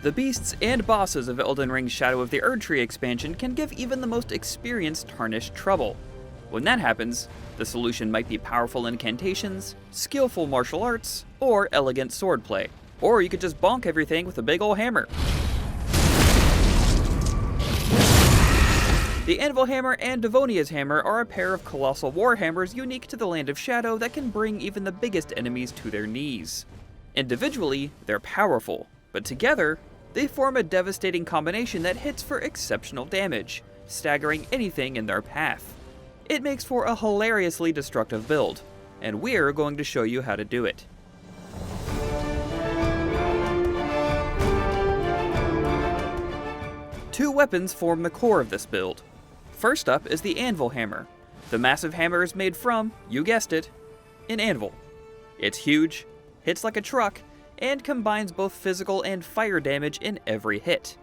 The beasts and bosses of Elden Ring's Shadow of the Erdtree expansion can give even the most experienced Tarnished trouble. When that happens, the solution might be powerful incantations, skillful martial arts, or elegant swordplay. Or you could just bonk everything with a big ol' hammer. The Anvil Hammer and Devonia's Hammer are a pair of colossal warhammers unique to the Land of Shadow that can bring even the biggest enemies to their knees. Individually, they're powerful, but together, they form a devastating combination that hits for exceptional damage, staggering anything in their path. It makes for a hilariously destructive build, and we're going to show you how to do it. Two weapons form the core of this build. First up is the Anvil Hammer. The massive hammer is made from, you guessed it, an anvil. It's huge, hits like a truck, and combines both physical and fire damage in every hit.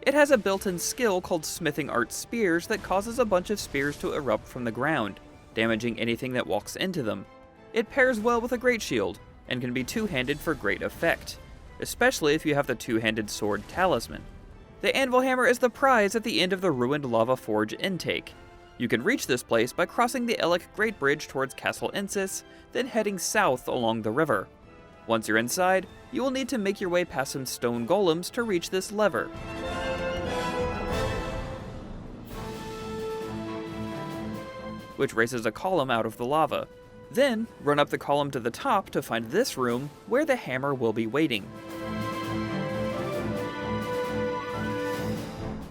It has a built-in skill called Smithing Art Spears that causes a bunch of spears to erupt from the ground, damaging anything that walks into them. It pairs well with a great shield, and can be two-handed for great effect, especially if you have the two-handed sword Talisman. The Anvil Hammer is the prize at the end of the ruined Lava Forge intake. You can reach this place by crossing the Elec Great Bridge towards Castle Insis, then heading south along the river. Once you're inside, you will need to make your way past some stone golems to reach this lever. Which raises a column out of the lava. Then, run up the column to the top to find this room, where the hammer will be waiting.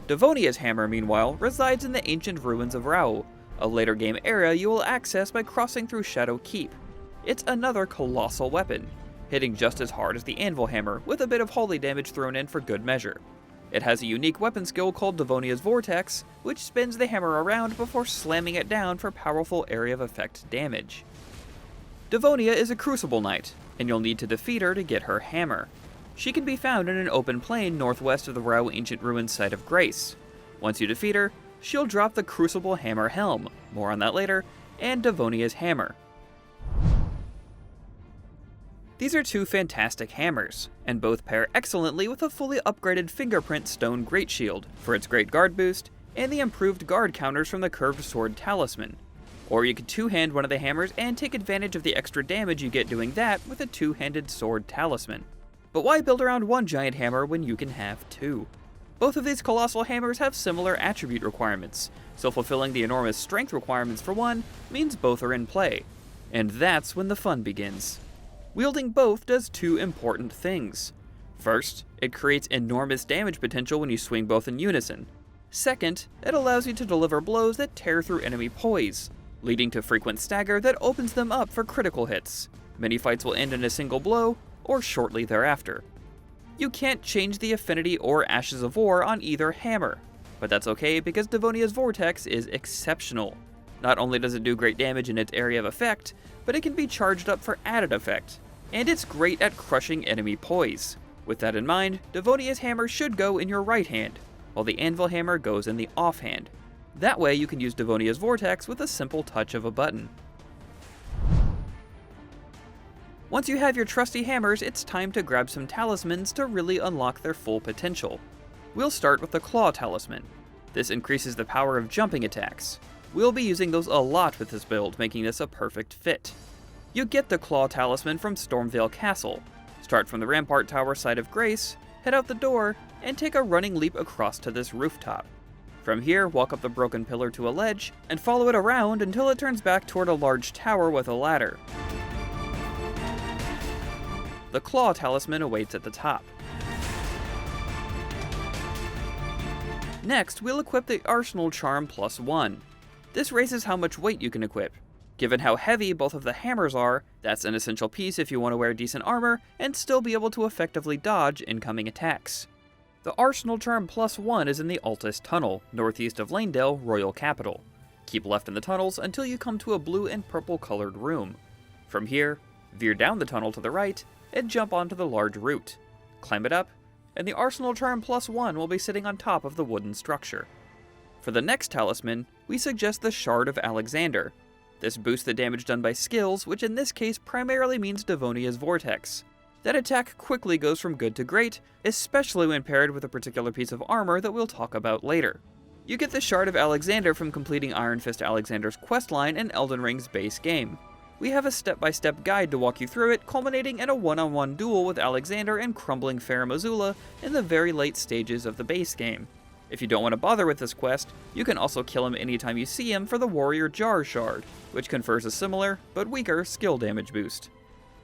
Devonia's Hammer, meanwhile, resides in the ancient ruins of Rao, a later game area you will access by crossing through Shadow Keep. It's another colossal weapon, hitting just as hard as the Anvil Hammer, with a bit of holy damage thrown in for good measure. It has a unique weapon skill called Devonia's Vortex, which spins the hammer around before slamming it down for powerful area of effect damage. Devonia is a Crucible Knight, and you'll need to defeat her to get her hammer. She can be found in an open plain northwest of the Rao Ancient Ruins Site of Grace. Once you defeat her, she'll drop the Crucible Hammer Helm, more on that later, and Devonia's Hammer. These are two fantastic hammers, and both pair excellently with a fully upgraded Fingerprint Stone Great Shield for its great guard boost, and the improved guard counters from the curved sword Talisman. Or you could two-hand one of the hammers and take advantage of the extra damage you get doing that with a two-handed sword Talisman. But why build around one giant hammer when you can have two? Both of these colossal hammers have similar attribute requirements, so fulfilling the enormous strength requirements for one means both are in play. And that's when the fun begins. Wielding both does two important things. First, it creates enormous damage potential when you swing both in unison. Second, it allows you to deliver blows that tear through enemy poise, leading to frequent stagger that opens them up for critical hits. Many fights will end in a single blow, or shortly thereafter. You can't change the affinity or Ashes of War on either hammer, but that's okay because Devonia's Vortex is exceptional. Not only does it do great damage in its area of effect, but it can be charged up for added effect, and it's great at crushing enemy poise. With that in mind, Devonia's Hammer should go in your right hand, while the Anvil Hammer goes in the offhand. That way you can use Devonia's Vortex with a simple touch of a button. Once you have your trusty hammers, it's time to grab some talismans to really unlock their full potential. We'll start with the Claw Talisman. This increases the power of jumping attacks. We'll be using those a lot with this build, making this a perfect fit. You get the Claw Talisman from Stormvale Castle. Start from the Rampart Tower side of Grace, head out the door, and take a running leap across to this rooftop. From here, walk up the broken pillar to a ledge, and follow it around until it turns back toward a large tower with a ladder. The Claw Talisman awaits at the top. Next, we'll equip the Arsenal Charm +1. This raises how much weight you can equip. Given how heavy both of the hammers are, that's an essential piece if you want to wear decent armor and still be able to effectively dodge incoming attacks. The Arsenal Charm +1 is in the Altus Tunnel, northeast of Lanedale, Royal Capital. Keep left in the tunnels until you come to a blue and purple colored room. From here, veer down the tunnel to the right, and jump onto the large root. Climb it up, and the Arsenal Charm +1 will be sitting on top of the wooden structure. For the next talisman, we suggest the Shard of Alexander. This boosts the damage done by skills, which in this case primarily means Devonia's Vortex. That attack quickly goes from good to great, especially when paired with a particular piece of armor that we'll talk about later. You get the Shard of Alexander from completing Iron Fist Alexander's questline in Elden Ring's base game. We have a step-by-step guide to walk you through it, culminating in a one-on-one duel with Alexander and crumbling Farum Azula in the very late stages of the base game. If you don't want to bother with this quest, you can also kill him anytime you see him for the Warrior Jar Shard, which confers a similar, but weaker, skill damage boost.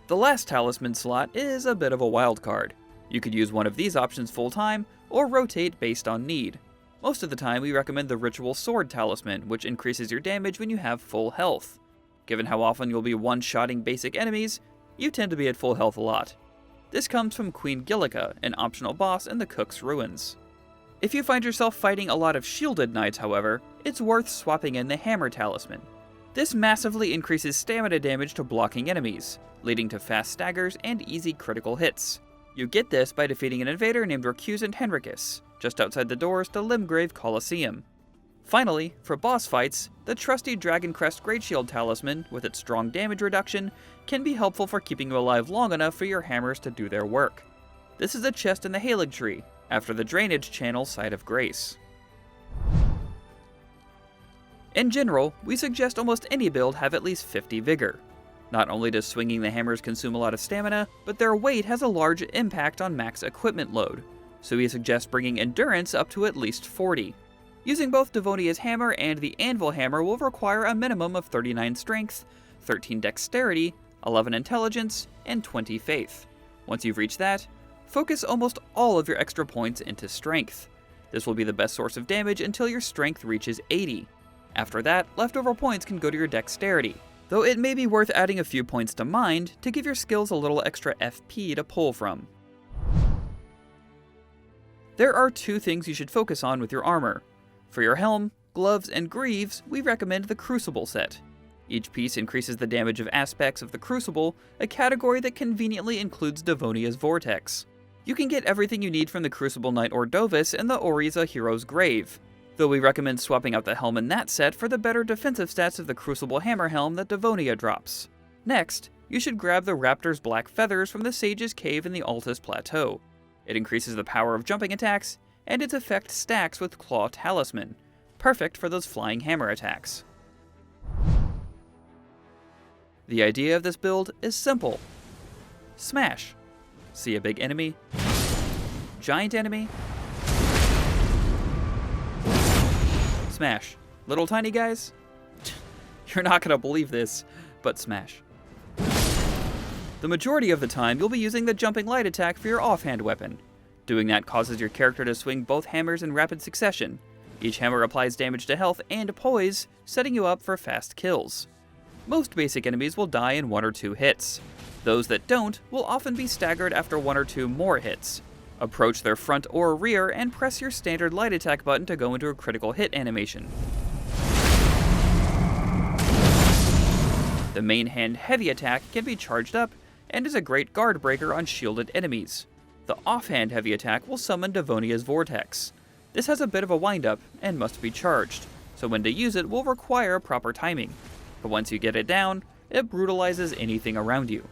The last talisman slot is a bit of a wild card. You could use one of these options full-time, or rotate based on need. Most of the time we recommend the Ritual Sword Talisman, which increases your damage when you have full health. Given how often you'll be one-shotting basic enemies, you tend to be at full health a lot. This comes from Queen Gillica, an optional boss in the Cook's Ruins. If you find yourself fighting a lot of shielded knights, however, it's worth swapping in the Hammer Talisman. This massively increases stamina damage to blocking enemies, leading to fast staggers and easy critical hits. You get this by defeating an invader named Recusant Henricus, just outside the doors to Limgrave Colosseum. Finally, for boss fights, the trusty Dragon Crest Great Shield Talisman, with its strong damage reduction, can be helpful for keeping you alive long enough for your hammers to do their work. This is a chest in the Erdtree, after the drainage channel Site of Grace. In general, we suggest almost any build have at least 50 vigor. Not only does swinging the hammers consume a lot of stamina, but their weight has a large impact on max equipment load, so we suggest bringing endurance up to at least 40. Using both Devonia's hammer and the Anvil hammer will require a minimum of 39 strength, 13 dexterity, 11 intelligence, and 20 faith. Once you've reached that, focus almost all of your extra points into strength. This will be the best source of damage until your strength reaches 80. After that, leftover points can go to your dexterity, though it may be worth adding a few points to mind to give your skills a little extra FP to pull from. There are two things you should focus on with your armor. For your helm, gloves, and greaves, we recommend the Crucible set. Each piece increases the damage of aspects of the Crucible, a category that conveniently includes Devonia's Vortex. You can get everything you need from the Crucible Knight Ordovis in the Oriza Hero's Grave, though we recommend swapping out the helm in that set for the better defensive stats of the Crucible Hammer Helm that Devonia drops. Next, you should grab the Raptor's Black Feathers from the Sage's Cave in the Altus Plateau. It increases the power of jumping attacks, and its effect stacks with Claw Talisman, perfect for those flying hammer attacks. The idea of this build is simple. Smash. See a big enemy? Giant enemy? Smash. Little tiny guys? You're not gonna believe this, but smash. The majority of the time, you'll be using the jumping light attack for your offhand weapon. Doing that causes your character to swing both hammers in rapid succession. Each hammer applies damage to health and poise, setting you up for fast kills. Most basic enemies will die in 1 or 2 hits. Those that don't will often be staggered after 1 or 2 more hits. Approach their front or rear and press your standard light attack button to go into a critical hit animation. The main hand heavy attack can be charged up and is a great guard breaker on shielded enemies. The offhand heavy attack will summon Devonia's Vortex. This has a bit of a windup and must be charged, so when to use it will require proper timing. But once you get it down, it brutalizes anything around you.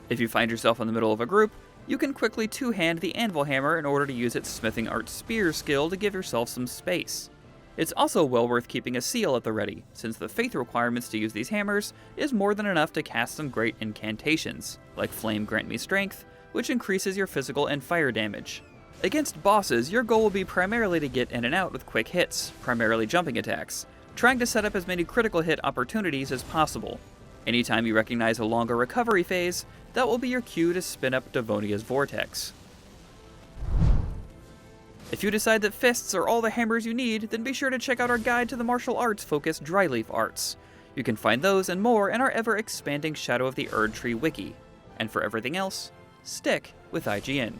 If you find yourself in the middle of a group, you can quickly two-hand the Anvil Hammer in order to use its Smithing Art Spear skill to give yourself some space. It's also well worth keeping a seal at the ready, since the faith requirements to use these hammers is more than enough to cast some great incantations, like Flame Grant Me Strength, which increases your physical and fire damage. Against bosses, your goal will be primarily to get in and out with quick hits, primarily jumping attacks, trying to set up as many critical hit opportunities as possible. Anytime you recognize a longer recovery phase, that will be your cue to spin up Devonia's Vortex. If you decide that fists are all the hammers you need, then be sure to check out our guide to the martial arts focused dryleaf arts. You can find those and more in our ever-expanding Shadow of the Erdtree wiki. And for everything else, stick with IGN.